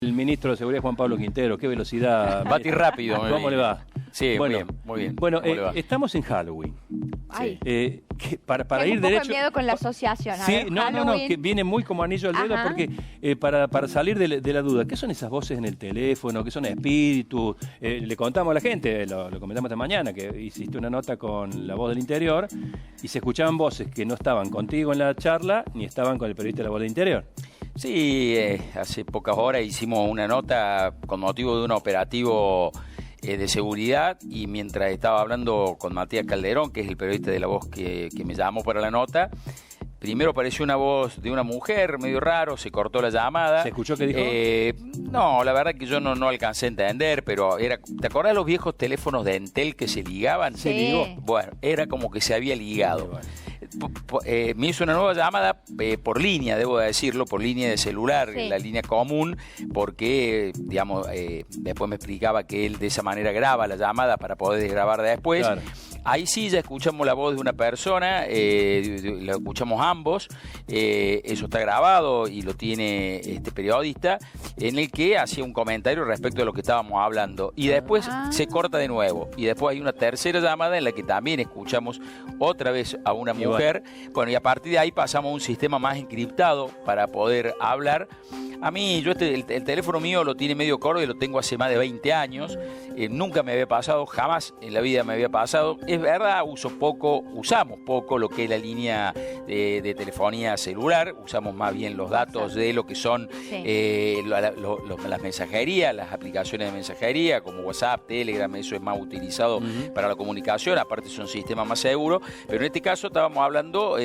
El ministro de Seguridad, Juan Pablo Quintero, qué velocidad. Bati rápido. ¿Cómo le va? Sí, bueno, muy bien. Bueno, estamos en Halloween. Ay. Para ir un derecho. poco de miedo con la asociación. Sí, no, que viene muy como anillo al dedo. Ajá. Porque para salir de la duda, ¿qué son esas voces en el teléfono? ¿Qué son espíritus? Le contamos a la gente, lo comentamos esta mañana, que hiciste una nota con La Voz del Interior y se escuchaban voces que no estaban contigo en la charla ni estaban con el periodista de La Voz del Interior. Sí, hace pocas horas hicimos una nota con motivo de un operativo de seguridad, y mientras estaba hablando con Matías Calderón, que es el periodista de La Voz que me llamó para la nota, primero apareció una voz de una mujer, medio raro, se cortó la llamada. ¿Se escuchó qué dijo? No, la verdad que yo no alcancé a entender, pero ¿te acordás de los viejos teléfonos de Entel que se ligaban? Sí. ¿Se ligó? Bueno, era como que se había ligado. Me hizo una nueva llamada por línea, debo decirlo, por línea de celular, Sí. la línea común, porque, digamos, después me explicaba que él de esa manera graba la llamada para poder grabar después. Claro. Ahí sí ya escuchamos la voz de una persona, lo escuchamos ambos, eso está grabado y lo tiene este periodista, en el que hacía un comentario respecto de lo que estábamos hablando, y después se corta de nuevo, y después hay una tercera llamada en la que también escuchamos otra vez a una mujer, bueno, y a partir de ahí pasamos a un sistema más encriptado para poder hablar. A mí, el teléfono mío lo tiene medio corto y lo tengo hace más de 20 años. Nunca me había pasado, jamás en la vida me había pasado. Es verdad, usamos poco lo que es la línea de telefonía celular. Usamos más bien los datos de lo que son las mensajerías, las aplicaciones de mensajería, como WhatsApp, Telegram. Eso es más utilizado para la comunicación. Aparte es un sistema más seguro. Pero en este caso estábamos hablando,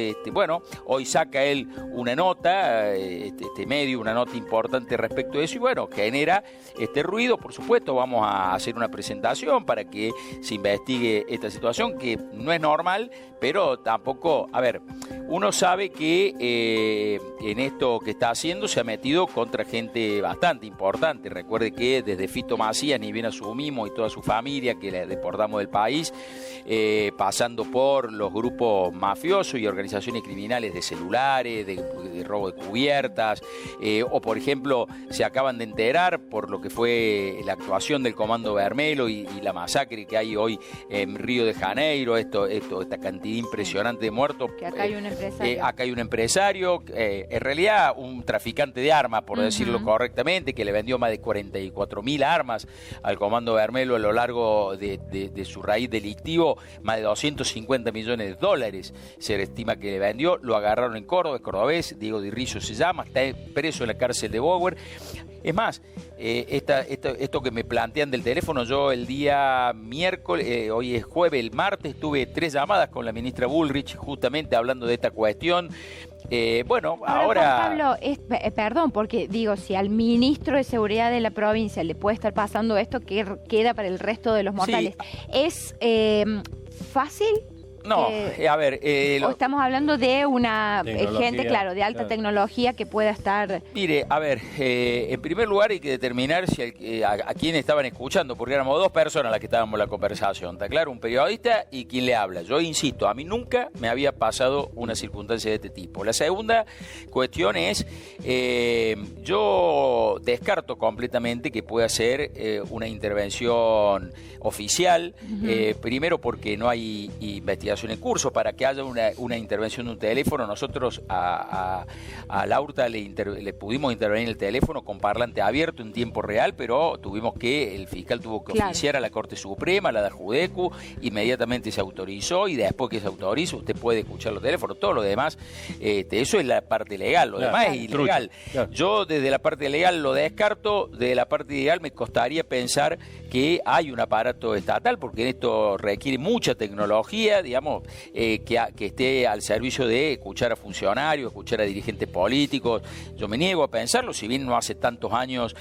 hoy saca él una nota, este medio, una nota importante respecto a eso, y bueno, genera este ruido. Por supuesto, vamos a hacer una presentación para que se investigue esta situación, que no es normal, pero tampoco, a ver, uno sabe que en esto que está haciendo se ha metido contra gente bastante importante. Recuerde que desde Fito Macías, ni bien asumimos, y toda su familia, que la deportamos del país, pasando por los grupos mafiosos y organizaciones criminales de celulares, de robo de cubiertas, o por ejemplo, se acaban de enterar por lo que fue la actuación del Comando Vermelo y la masacre que hay hoy en Río de Janeiro, esta cantidad impresionante de muertos. Que acá hay un empresario. Acá hay un empresario, en realidad un traficante de armas, por decirlo correctamente, que le vendió más de 44.000 armas al Comando Vermelo a lo largo de su raíz delictivo, más de 250 millones de dólares se estima que le vendió. Lo agarraron en Córdoba, es cordobés, Diego Di Rizzo se llama, está preso en la cárcel de Bower. Es más, esto que me plantean del teléfono, yo el día miércoles, hoy es jueves, el martes tuve 3 llamadas con la ministra Bullrich justamente hablando de esta cuestión. Ahora... Juan Pablo, perdón, porque digo, si al ministro de Seguridad de la provincia le puede estar pasando esto, ¿qué queda para el resto de los mortales? Sí. ¿Es fácil? No, a ver... o estamos hablando de una gente, claro, de alta tecnología que pueda estar... Mire, a ver, en primer lugar hay que determinar si a quién estaban escuchando, porque éramos 2 personas las que estábamos en la conversación, ¿está claro? Un periodista y quien le habla. Yo insisto, a mí nunca me había pasado una circunstancia de este tipo. La segunda cuestión es, yo descarto completamente que pueda ser una intervención oficial, primero porque no hay investigación en curso. Para que haya una intervención de un teléfono, nosotros a Laurta le pudimos intervenir el teléfono con parlante abierto en tiempo real, pero el fiscal tuvo que oficiar a la Corte Suprema, a la de Judecu, inmediatamente se autorizó, y después que se autoriza usted puede escuchar los teléfonos. Todo lo demás, eso es la parte legal, lo demás es ilegal. Yo desde la parte legal lo descarto, de la parte legal me costaría pensar que hay un aparato estatal, porque en esto requiere mucha tecnología, digamos, que esté al servicio de escuchar a funcionarios, escuchar a dirigentes políticos. Yo me niego a pensarlo, si bien no hace tantos años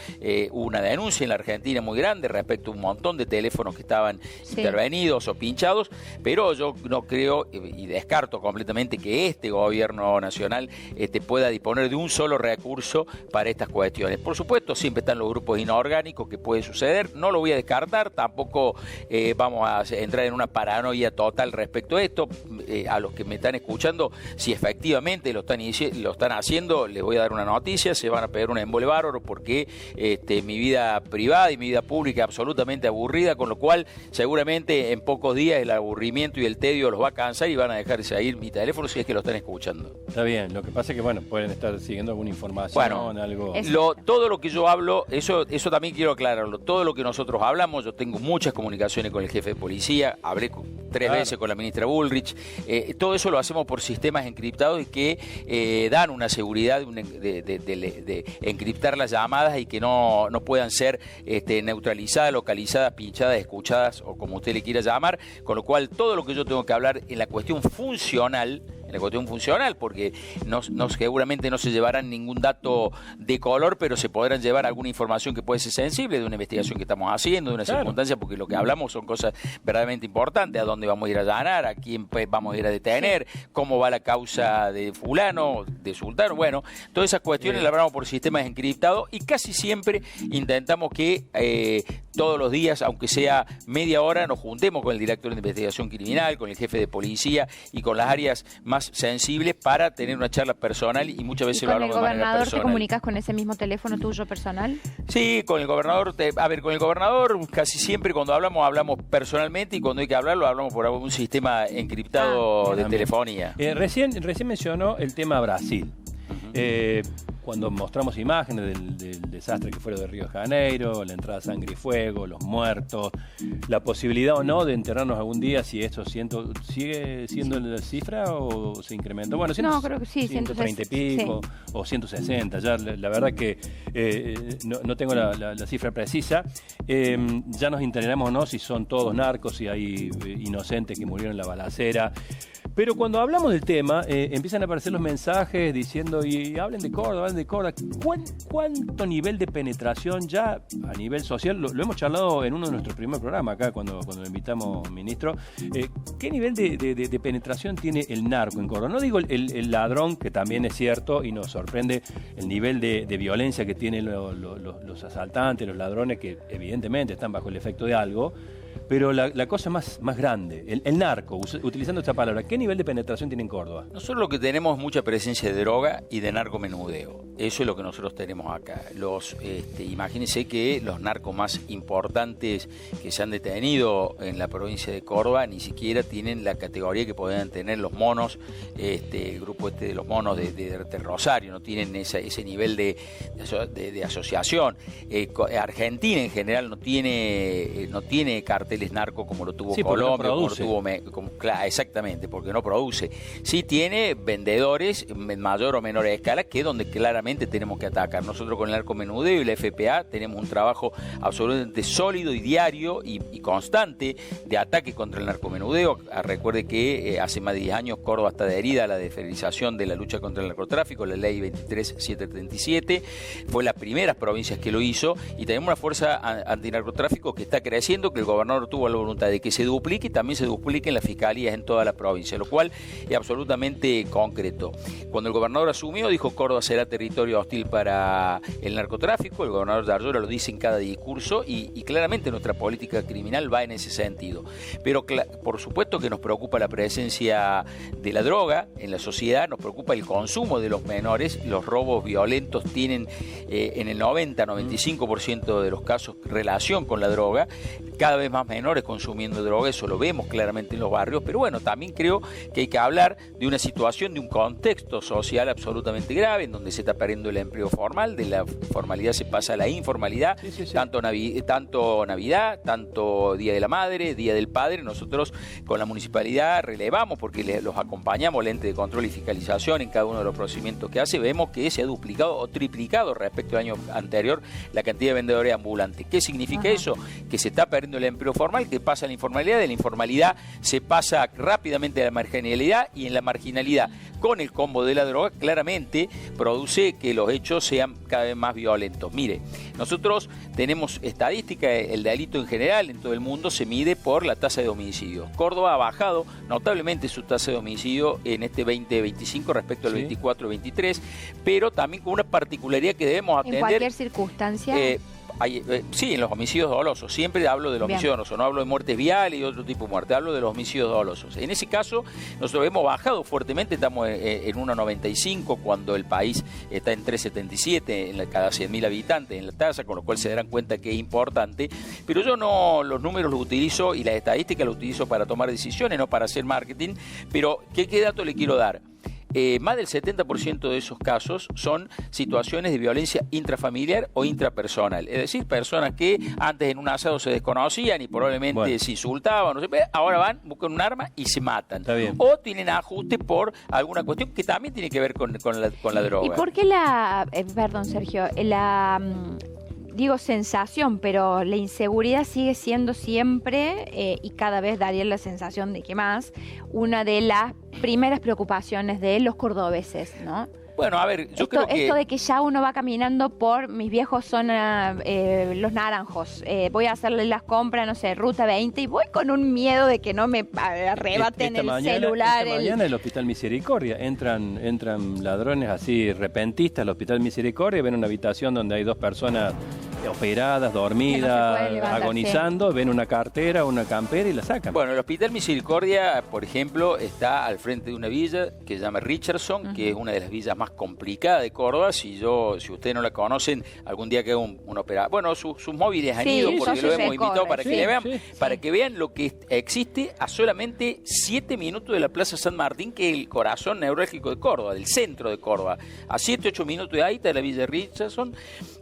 hubo una denuncia en la Argentina muy grande respecto a un montón de teléfonos que estaban intervenidos o pinchados, pero yo no creo y descarto completamente que este gobierno nacional pueda disponer de un solo recurso para estas cuestiones. Por supuesto, siempre están los grupos inorgánicos que puede suceder, no lo voy a descartar, tampoco vamos a entrar en una paranoia total respecto cuento esto, a los que me están escuchando, si efectivamente lo están haciendo, les voy a dar una noticia, se van a pegar un embole bárbaro porque mi vida privada y mi vida pública es absolutamente aburrida, con lo cual seguramente en pocos días el aburrimiento y el tedio los va a cansar y van a dejar de seguir mi teléfono si es que lo están escuchando. Está bien, lo que pasa es que bueno, pueden estar siguiendo alguna información, algo. Todo lo que yo hablo, eso también quiero aclararlo, todo lo que nosotros hablamos, yo tengo muchas comunicaciones con el jefe de policía, hablé 3 veces con la ministra Bullrich, todo eso lo hacemos por sistemas encriptados y que dan una seguridad de encriptar las llamadas y que no puedan ser neutralizadas, localizadas, pinchadas, escuchadas o como usted le quiera llamar, con lo cual todo lo que yo tengo que hablar en la cuestión funcional, porque seguramente no se llevarán ningún dato de color, pero se podrán llevar alguna información que puede ser sensible de una investigación que estamos haciendo, de una circunstancia, porque lo que hablamos son cosas verdaderamente importantes, a dónde vamos a ir a allanar, a quién vamos a ir a detener, cómo va la causa de fulano, de sultano, bueno, todas esas cuestiones las hablamos por sistemas encriptados y casi siempre intentamos que todos los días, aunque sea media hora, nos juntemos con el director de investigación criminal, con el jefe de policía y con las áreas más sensibles para tener una charla personal y muchas veces lo hablamos de manera personal. ¿Con el gobernador te comunicas con ese mismo teléfono tuyo personal? Sí, con el gobernador, con el gobernador casi siempre cuando hablamos personalmente y cuando hay que hablar lo hablamos por algún sistema encriptado de telefonía. Recién mencionó el tema Brasil. Cuando mostramos imágenes del desastre que fue lo de Río de Janeiro, la entrada de sangre y fuego, los muertos, la posibilidad o no de enterrarnos algún día, si esto sigue siendo la cifra o se incrementó. Bueno, creo que sí, 130 y pico o 160. Ya la verdad que no tengo la cifra precisa. Ya nos enteraremos o no si son todos narcos, si hay inocentes que murieron en la balacera. Pero cuando hablamos del tema, empiezan a aparecer los mensajes diciendo, y hablen de Córdoba. ¿Cuánto nivel de penetración ya a nivel social? Lo hemos charlado en uno de nuestros primeros programas acá, cuando lo invitamos, ministro. ¿Qué nivel de penetración tiene el narco en Córdoba? No digo el ladrón, que también es cierto, y nos sorprende el nivel de violencia que tienen los asaltantes, los ladrones, que evidentemente están bajo el efecto de algo. Pero la cosa más grande, el narco, utilizando esta palabra, ¿qué nivel de penetración tiene en Córdoba? Nosotros lo que tenemos es mucha presencia de droga y de narcomenudeo. Eso es lo que nosotros tenemos acá. Imagínense que los narcos más importantes que se han detenido en la provincia de Córdoba ni siquiera tienen la categoría que podrían tener los monos, el grupo de los monos de Rosario, no tienen ese nivel de asociación. Argentina en general no tiene carteles narco como lo tuvo Colombia, como lo tuvo exactamente, porque no produce. Sí tiene vendedores en mayor o menor escala, que es donde claramente tenemos que atacar. Nosotros con el narcomenudeo y la FPA tenemos un trabajo absolutamente sólido y diario y constante de ataque contra el narcomenudeo. Recuerde que hace más de 10 años Córdoba está adherida a la desfederalización de la lucha contra el narcotráfico, la ley 23737, fue las primeras provincias que lo hizo, y tenemos una fuerza antinarcotráfico que está creciendo, que el gobernador tuvo la voluntad de que se duplique y también se dupliquen las fiscalías en toda la provincia, lo cual es absolutamente concreto. Cuando el gobernador asumió, dijo Córdoba será territorio hostil para el narcotráfico. El gobernador de Arjona lo dice en cada discurso y claramente nuestra política criminal va en ese sentido. Pero por supuesto que nos preocupa la presencia de la droga en la sociedad, nos preocupa el consumo de los menores. Los robos violentos tienen en el 90-95% de los casos relación con la droga, cada vez más menores consumiendo droga, eso lo vemos claramente en los barrios, pero bueno, también creo que hay que hablar de una situación, de un contexto social absolutamente grave, en donde se está perdiendo el empleo formal, de la formalidad se pasa a la informalidad, sí. Tanto Navidad, tanto Día de la Madre, Día del Padre, nosotros con la municipalidad relevamos, porque los acompañamos, el ente de control y fiscalización en cada uno de los procedimientos que hace, vemos que se ha duplicado o triplicado respecto al año anterior la cantidad de vendedores ambulantes. ¿Qué significa eso? Que se está perdiendo el empleo formal, que pasa a la informalidad, de la informalidad se pasa rápidamente a la marginalidad, y en la marginalidad, con el combo de la droga, claramente produce hace que los hechos sean cada vez más violentos. Mire, nosotros tenemos estadística, el delito en general en todo el mundo se mide por la tasa de homicidios. Córdoba ha bajado notablemente su tasa de homicidio en este 2025 respecto al 24-23, pero también con una particularidad que debemos atender. ¿En cualquier circunstancia? Sí, en los homicidios dolosos. Siempre hablo del homicidio doloso, no hablo de muertes viales y otro tipo de muerte, hablo de los homicidios dolosos. En ese caso, nosotros hemos bajado fuertemente, estamos en 1,95 cuando el país está en 3,77 cada 100.000 habitantes en la tasa, con lo cual se darán cuenta que es importante. Pero yo no, los números los utilizo y las estadísticas los utilizo para tomar decisiones, no para hacer marketing. Pero, ¿qué dato le quiero dar? Más del 70% de esos casos son situaciones de violencia intrafamiliar o intrapersonal. Es decir, personas que antes en un asado se desconocían y probablemente se insultaban, no sé, ahora van, buscan un arma y se matan. Está bien. O tienen ajuste por alguna cuestión que también tiene que ver con la droga. ¿Y por qué perdón, Sergio, digo sensación, pero la inseguridad sigue siendo siempre, y cada vez daría la sensación de que más, una de las primeras preocupaciones de los cordobeses, ¿no? Bueno, a ver, yo creo que... Esto de que ya uno va caminando por, mis viejos son Los Naranjos, voy a hacerle las compras, no sé, Ruta 20, y voy con un miedo de que no me arrebaten celular. Esta mañana el Hospital Misericordia, entran ladrones así repentistas al Hospital Misericordia, ven una habitación donde hay 2 personas operadas, dormidas, agonizando, ven una cartera, una campera y la sacan. Bueno, el Hospital Misericordia, por ejemplo, está al frente de una villa que se llama Richardson, que es una de las villas más complicadas de Córdoba. Si ustedes no la conocen, algún día que haga una operación. Bueno, sus móviles han ido porque lo hemos invitado para que le vean, para que vean lo que existe a solamente 7 minutos de la Plaza San Martín, que es el corazón neurálgico de Córdoba, del centro de Córdoba. A 7-8 minutos de ahí está la villa Richardson,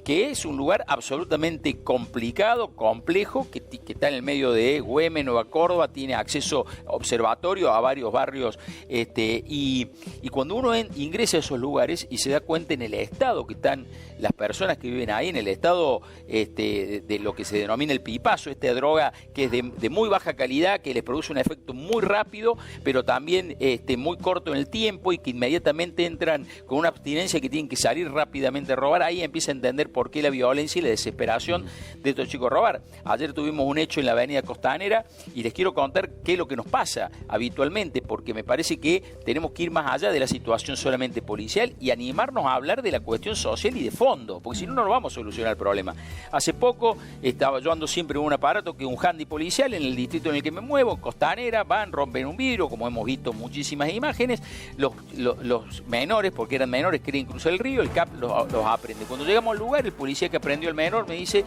que es un lugar absolutamente complicado, complejo, que está en el medio de Güemes, Nueva Córdoba, tiene acceso observatorio a varios barrios, y cuando uno ingresa a esos lugares y se da cuenta en el estado que están las personas que viven ahí, en el estado de lo que se denomina el pipazo, esta droga que es de muy baja calidad, que les produce un efecto muy rápido, pero también muy corto en el tiempo, y que inmediatamente entran con una abstinencia que tienen que salir rápidamente a robar, ahí empieza a entender por qué la violencia y la desesperación de estos chicos robar. Ayer tuvimos un hecho en la avenida Costanera y les quiero contar qué es lo que nos pasa habitualmente, porque me parece que tenemos que ir más allá de la situación solamente policial y animarnos a hablar de la cuestión social y de fondo, porque si no, no vamos a solucionar el problema. Hace poco yo ando siempre en un aparato que es un handy policial en el distrito en el que me muevo, Costanera, van, rompen un vidrio, como hemos visto muchísimas imágenes, los menores, porque eran menores, querían cruzar el río, el CAP los aprende. Cuando llegamos al lugar, el policía que aprendió al menor me dice,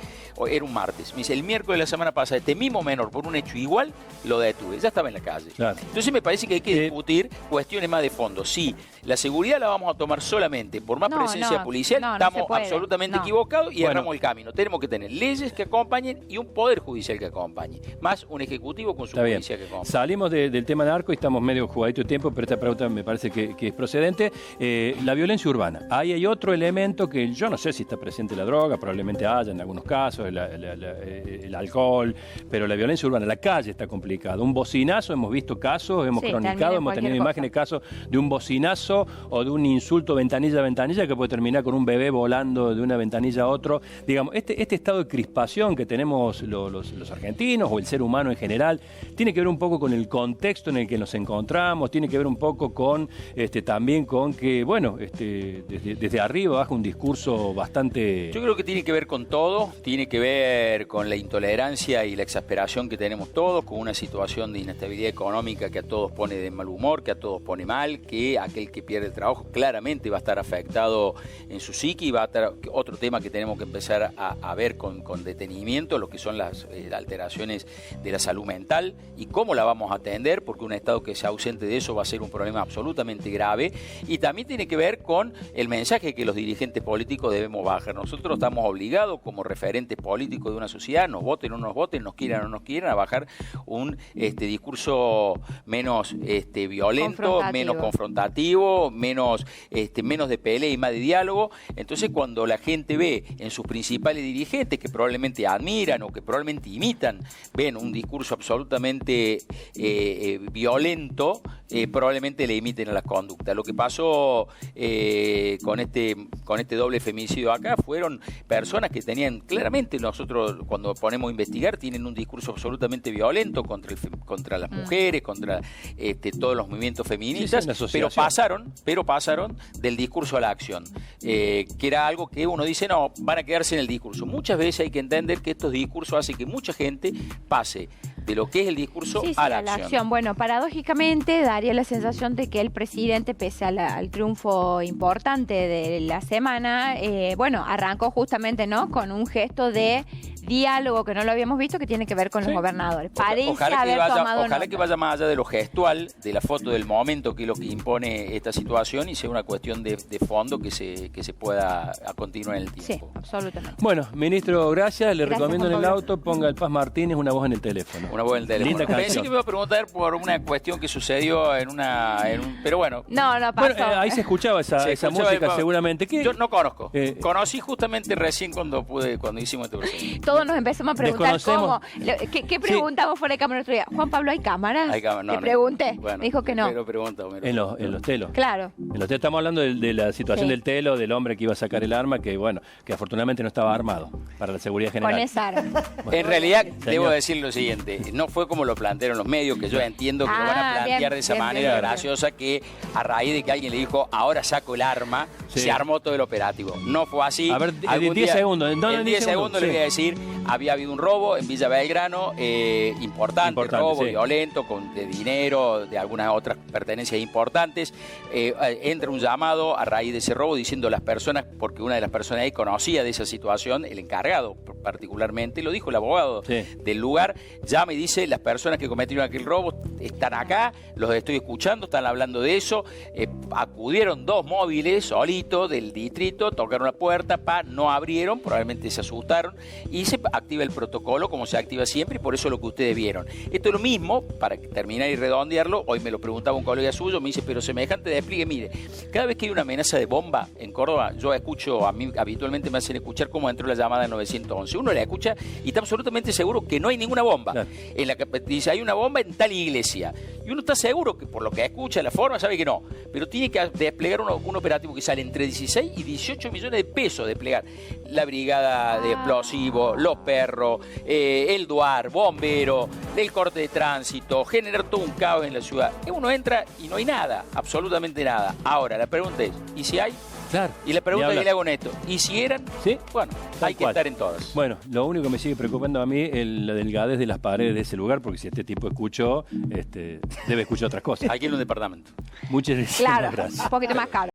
era un martes, me dice, el miércoles de la semana pasada, este mismo menor, por un hecho igual, lo detuve, ya estaba en la calle. Claro. Entonces me parece que hay que discutir cuestiones más de fondo. Sí, la seguridad la vamos a tomar solamente por más presencia policial, estamos absolutamente equivocados y erramos el camino. Tenemos que tener leyes que acompañen y un poder judicial que acompañe, más un ejecutivo con su policía que acompañe. Salimos del tema narco y estamos medio jugadito de tiempo, pero esta pregunta me parece que es procedente. La violencia urbana. Ahí hay otro elemento que yo no sé si está presente la droga, probablemente haya en algunos casos, el alcohol, pero la violencia urbana, la calle está complicada. Un bocinazo, hemos visto casos, hemos cronicado, hemos tenido imágenes, casos de un bocinazo o de un insulto ventanilla a ventanilla que puede terminar con un bebé volando de una ventanilla a otro. Digamos, este estado de crispación que tenemos los argentinos o el ser humano en general, tiene que ver un poco con el contexto en el que nos encontramos, tiene que ver un poco con también con que, bueno, desde arriba baja un discurso bastante... Yo creo que tiene que ver con todo, tiene que ver con la intolerancia y la exasperación que tenemos todos, con una situación de inestabilidad económica que a todos pone de mal humor, que a todos pone mal, que aquel que pierde el trabajo claramente va a estar afectado en su psique, y va a estar otro tema que tenemos que empezar a ver con detenimiento, lo que son las alteraciones de la salud mental y cómo la vamos a atender, porque un Estado que sea ausente de eso va a ser un problema absolutamente grave. Y también tiene que ver con el mensaje que los dirigentes políticos debemos bajar. nosotros estamos obligados como referentes políticos de una sociedad, nos voten o no nos voten, nos quieran o no nos quieran, a bajar un discurso menos violento, menos confrontativo, menos de pelea y más de diálogo. Entonces, cuando la gente ve en sus principales dirigentes, que probablemente admiran o que probablemente imitan, ven un discurso absolutamente violento, probablemente le imiten a las conductas. Lo que pasó con este doble femicidio acá fueron personas que tenían, claramente nosotros cuando ponemos a investigar, tienen un discurso absolutamente violento contra las mujeres, contra todos los movimientos feministas, pero pasaron del discurso a la acción, que era algo que uno dice, no, van a quedarse en el discurso. Muchas veces hay que entender que estos discursos hacen que mucha gente pase de lo que es el discurso a la acción. Bueno, paradójicamente daría la sensación de que el presidente, pese al triunfo importante de la semana, arrancó justamente, ¿no?, con un gesto de diálogo que no lo habíamos visto, que tiene que ver con los gobernadores. Ojalá que vaya más allá de lo gestual, de la foto del momento, que es lo que impone esta situación, y sea una cuestión de fondo que se pueda continuar en el tiempo. Sí, absolutamente. Bueno, ministro, gracias. Le recomiendo en el auto, ponga el Paz Martínez, Una voz en el teléfono. Una voz en el teléfono. Linda Pensé que me iba a preguntar por una cuestión que sucedió pero bueno. No pasó. Bueno, ahí se escuchaba esa música seguramente. Yo no conozco. Conocí justamente recién cuando hicimos este proceso. Todos nos empezamos a preguntar cómo. ¿Qué preguntamos fuera de cámara el otro día? Juan Pablo, ¿hay cámaras? Hay cámaras, no. Le pregunté. Bueno, me dijo que no. Pero pregunto. En los telos. Claro. En los telos estamos hablando de la situación del telo, del hombre que iba a sacar el arma, que afortunadamente no estaba armado para la seguridad general. Con esa arma. En realidad, debo decir lo siguiente, no fue como lo plantearon los medios, que yo entiendo que lo van a plantear de esa manera graciosa, que a raíz de que alguien le dijo, ahora saco el arma, se armó todo el operativo. No fue así. A ver, en 10 segundos. En 10 segundos le voy a decir, había habido un robo en Villa Belgrano, importante robo, violento, de dinero, de algunas otras pertenencias importantes. Entra un llamado a raíz de ese robo diciendo las personas, porque una de las personas ahí conocía de esa situación, el encargado particularmente, lo dijo el abogado del lugar, llama y dice, las personas que cometieron aquel robo están acá, los estoy escuchando, están hablando de eso. Acudieron 2 móviles solitos del distrito, tocaron la puerta, no abrieron, probablemente se asustaron, y se activa el protocolo como se activa siempre, y por eso lo que ustedes vieron. Esto es lo mismo, para terminar y redondearlo, hoy me lo preguntaba un colega suyo, me dice, pero semejante despliegue, mire, cada vez que hay una amenaza de bomba en Córdoba, yo escucho, a mí habitualmente me hacen escuchar cómo entró la llamada del 911. Uno la escucha y está absolutamente seguro que no hay ninguna bomba. Claro. En la que dice, hay una bomba en tal iglesia. Y uno está seguro que por lo que escucha, la forma, sabe que no. Pero tiene que desplegar un operativo que sale entre 16 y 18 millones de pesos desplegar. La brigada de explosivos, los perros, el DUAR, bombero, el corte de tránsito, generar todo un caos en la ciudad. Y uno entra y no hay nada, absolutamente nada. Ahora, la pregunta es, ¿y si hay? Claro. Y la pregunta que le hago en esto, ¿y si eran? ¿Sí? Bueno, hay que estar en todas. Bueno, lo único que me sigue preocupando a mí es la delgadez de las paredes de ese lugar, porque si este tipo escuchó, debe escuchar otras cosas. Aquí en un departamento. Muchas gracias. Claro, un poquito más caro.